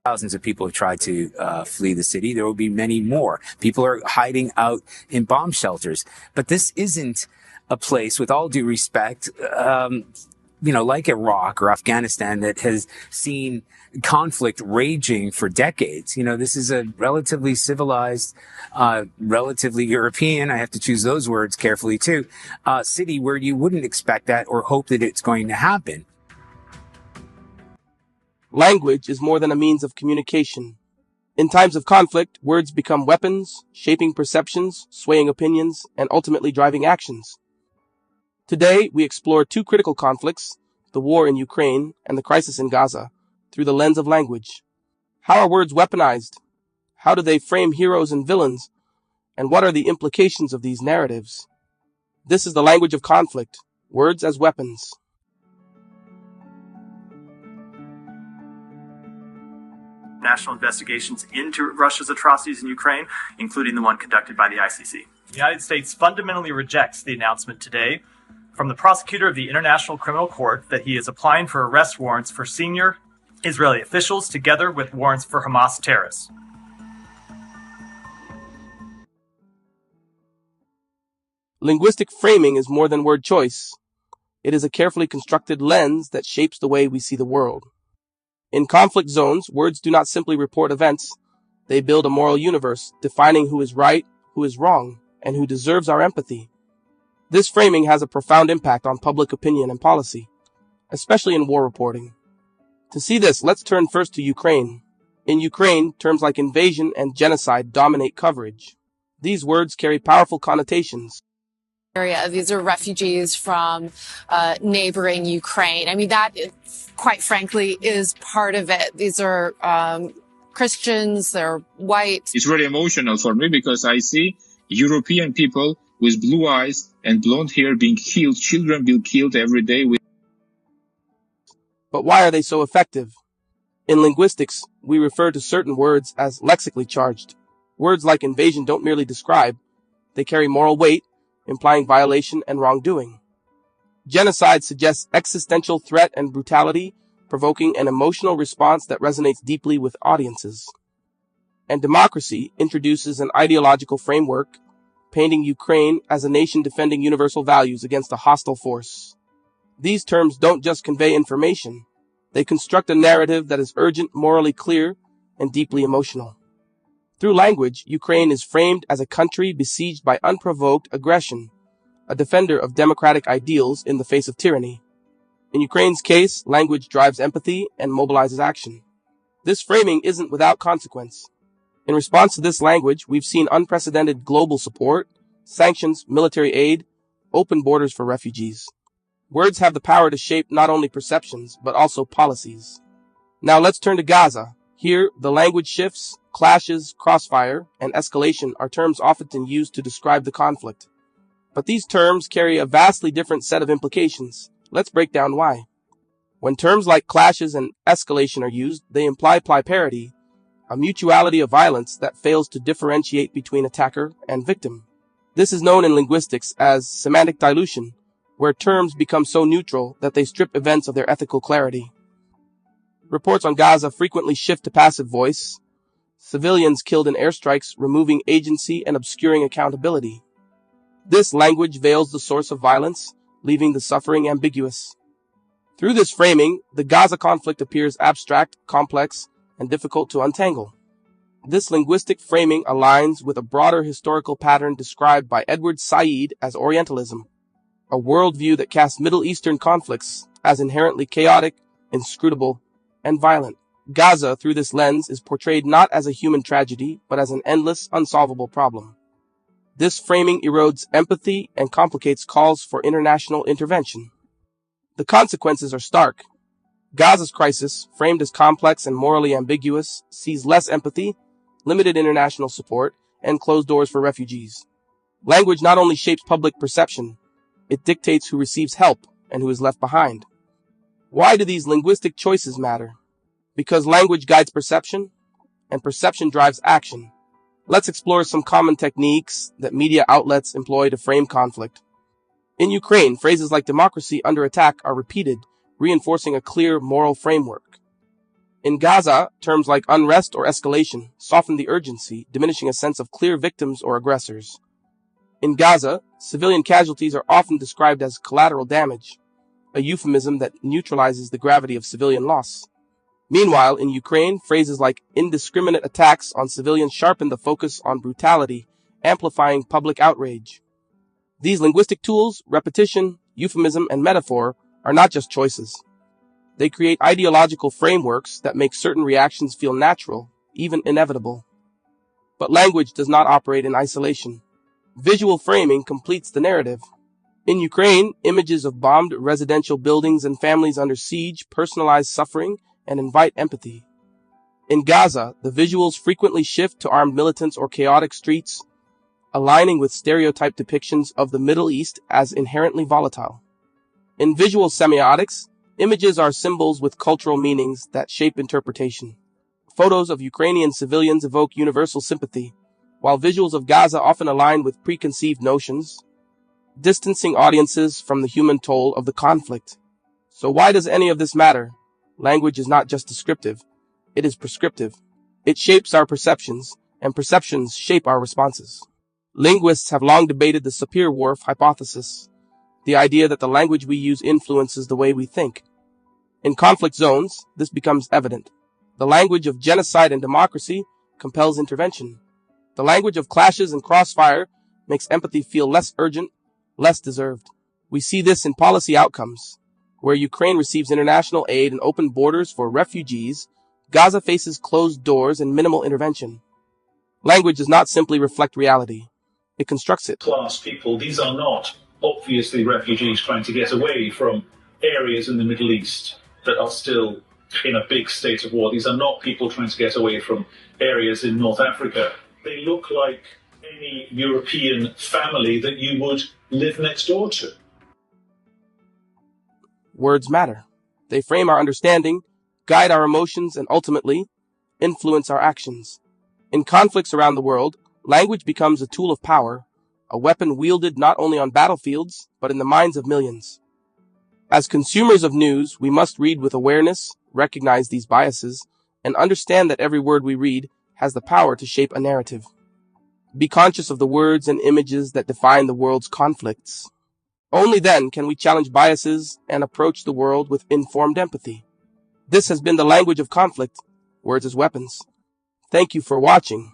Thousands of people have tried to flee the city. There will be many more. People are hiding out in bomb shelters. But this isn't a place, with all due respect, like Iraq or Afghanistan, that has seen conflict raging for decades. This is a relatively civilized, relatively European, I have to choose those words carefully too, city where you wouldn't expect that or hope that it's going to happen. Language is more than a means of communication. In times of conflict, words become weapons, shaping perceptions, swaying opinions, and ultimately driving actions. Today, we explore two critical conflicts, the war in Ukraine and the crisis in Gaza, through the lens of language. How are words weaponized? How do they frame heroes and villains? And what are the implications of these narratives? This is the language of conflict, words as weapons. National investigations into Russia's atrocities in Ukraine, including the one conducted by the ICC. The United States fundamentally rejects the announcement today from the prosecutor of the International Criminal Court that he is applying for arrest warrants for senior Israeli officials together with warrants for Hamas terrorists. Linguistic framing is more than word choice. It is a carefully constructed lens that shapes the way we see the world. In conflict zones, words do not simply report events. They build a moral universe, defining who is right, who is wrong, and who deserves our empathy. This framing has a profound impact on public opinion and policy, especially in war reporting. To see this, let's turn first to Ukraine. In Ukraine, terms like invasion and genocide dominate coverage. These words carry powerful connotations. These are refugees from neighboring Ukraine. I mean, that, quite frankly, is part of it. These are Christians, they're white. It's very emotional for me because I see European people with blue eyes and blonde hair being killed, children being killed every day. But why are they so effective? In linguistics, we refer to certain words as lexically charged. Words like invasion don't merely describe, they carry moral weight, implying violation and wrongdoing. Genocide suggests existential threat and brutality, provoking an emotional response that resonates deeply with audiences. And democracy introduces an ideological framework, painting Ukraine as a nation defending universal values against a hostile force. These terms don't just convey information, they construct a narrative that is urgent, morally clear, and deeply emotional. Through language, Ukraine is framed as a country besieged by unprovoked aggression, a defender of democratic ideals in the face of tyranny. In Ukraine's case, language drives empathy and mobilizes action. This framing isn't without consequence. In response to this language, we've seen unprecedented global support, sanctions, military aid, open borders for refugees. Words have the power to shape not only perceptions, but also policies. Now let's turn to Gaza. Here, the language shifts, clashes, crossfire, and escalation are terms often used to describe the conflict. But these terms carry a vastly different set of implications. Let's break down why. When terms like clashes and escalation are used, they imply parity, a mutuality of violence that fails to differentiate between attacker and victim. This is known in linguistics as semantic dilution, where terms become so neutral that they strip events of their ethical clarity. Reports on Gaza frequently shift to passive voice, civilians killed in airstrikes, removing agency and obscuring accountability. This language veils the source of violence, leaving the suffering ambiguous. Through this framing, the Gaza conflict appears abstract, complex, and difficult to untangle. This linguistic framing aligns with a broader historical pattern described by Edward Said as Orientalism, a worldview that casts Middle Eastern conflicts as inherently chaotic, inscrutable, and violent. Gaza, through this lens, is portrayed not as a human tragedy, but as an endless, unsolvable problem. This framing erodes empathy and complicates calls for international intervention. The consequences are stark. Gaza's crisis, framed as complex and morally ambiguous, sees less empathy, limited international support, and closed doors for refugees. Language not only shapes public perception, it dictates who receives help and who is left behind. Why do these linguistic choices matter? Because language guides perception, and perception drives action. Let's explore some common techniques that media outlets employ to frame conflict. In Ukraine, phrases like democracy under attack are repeated, reinforcing a clear moral framework. In Gaza, terms like unrest or escalation soften the urgency, diminishing a sense of clear victims or aggressors. In Gaza, civilian casualties are often described as collateral damage, a euphemism that neutralizes the gravity of civilian loss. Meanwhile, in Ukraine, phrases like indiscriminate attacks on civilians sharpen the focus on brutality, amplifying public outrage. These linguistic tools, repetition, euphemism, and metaphor, are not just choices. They create ideological frameworks that make certain reactions feel natural, even inevitable. But language does not operate in isolation. Visual framing completes the narrative. In Ukraine, images of bombed residential buildings and families under siege personalize suffering and invite empathy. In Gaza, the visuals frequently shift to armed militants or chaotic streets, aligning with stereotype depictions of the Middle East as inherently volatile. In visual semiotics, images are symbols with cultural meanings that shape interpretation. Photos of Ukrainian civilians evoke universal sympathy, while visuals of Gaza often align with preconceived notions, distancing audiences from the human toll of the conflict. So why does any of this matter? Language is not just descriptive, it is prescriptive. It shapes our perceptions, and perceptions shape our responses. Linguists have long debated the Sapir-Whorf hypothesis, the idea that the language we use influences the way we think. In conflict zones, this becomes evident. The language of genocide and democracy compels intervention. The language of clashes and crossfire makes empathy feel less urgent, less deserved. We see this in policy outcomes. Where Ukraine receives international aid and open borders for refugees, Gaza faces closed doors and minimal intervention. Language does not simply reflect reality. It constructs it. Class people, these are not obviously refugees trying to get away from areas in the Middle East that are still in a big state of war. These are not people trying to get away from areas in North Africa. They look like any European family that you would live next door to. Words matter. They frame our understanding, guide our emotions, and ultimately influence our actions. In conflicts around the world, language becomes a tool of power, a weapon wielded not only on battlefields, but in the minds of millions. As consumers of news, we must read with awareness, recognize these biases, and understand that every word we read has the power to shape a narrative. Be conscious of the words and images that define the world's conflicts. Only then can we challenge biases and approach the world with informed empathy. This has been the language of conflict, words as weapons. Thank you for watching.